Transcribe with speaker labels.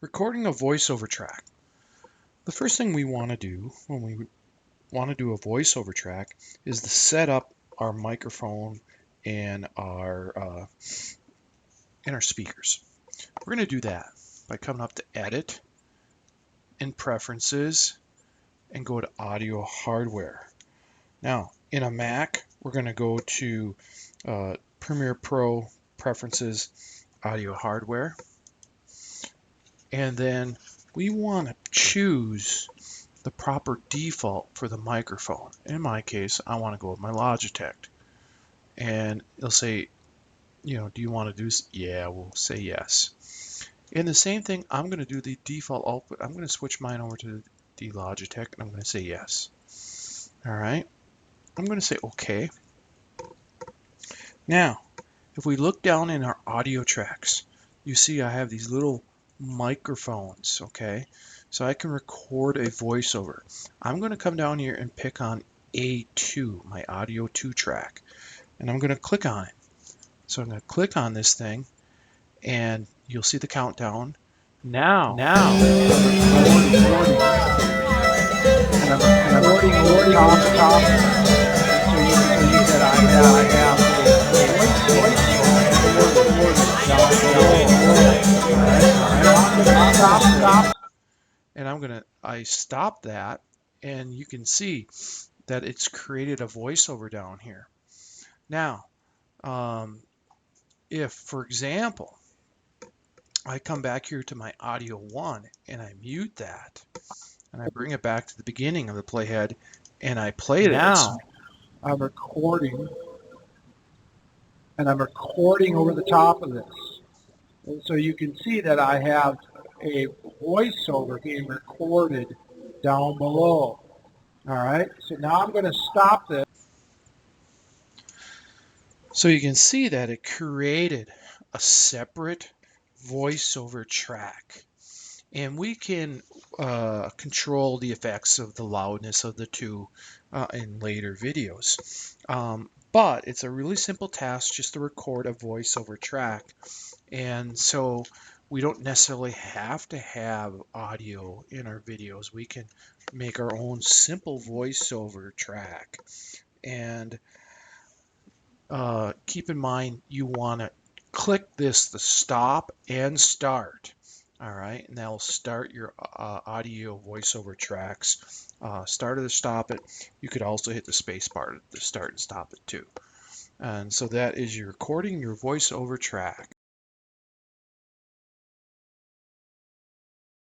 Speaker 1: Recording a voiceover track. The first thing we want to do when we want to do a voiceover track is to set up our microphone and our speakers. We're going to do that by coming up to Edit and Preferences and go to Audio Hardware. Now, in a Mac, we're going to go to Premiere Pro, Preferences, Audio Hardware, and then we want to choose the proper default for the microphone. In my case, I want to go with my Logitech, and it'll say, do you want to do this? Yeah, we'll say yes. And the same thing, I'm going to do the default output. I'm going to switch mine over to the Logitech, and I'm going to say yes. All right, I'm going to say okay. Now, if we look down in our audio tracks, you see I have these little microphones, okay? So I can record a voiceover. I'm going to come down here and pick on A2, my audio 2 track, and I'm going to click on it. So I'm going to click on this thing, and you'll see the countdown. Now, I'm recording over the top, so you said I have stop. And I stop that, and you can see that it's created a voiceover down here. Now, if, for example, I come back here to my audio 1 and I mute that, and I bring it back to the beginning of the playhead, and I play this.
Speaker 2: Now, I'm recording, and I'm recording over the top of this. And so you can see that I have a voiceover being recorded down below. All right, so now I'm going to stop this.
Speaker 1: So you can see that it created a separate voiceover track. And we can control the effects of the loudness of the two in later videos. But it's a really simple task just to record a voiceover track. And so we don't necessarily have to have audio in our videos. We can make our own simple voiceover track. And keep in mind, you want to click this to stop and start. All right, and that'll start your audio voiceover tracks. Start it to stop it. You could also hit the space bar to start and stop it too. And so that is your recording your voiceover track.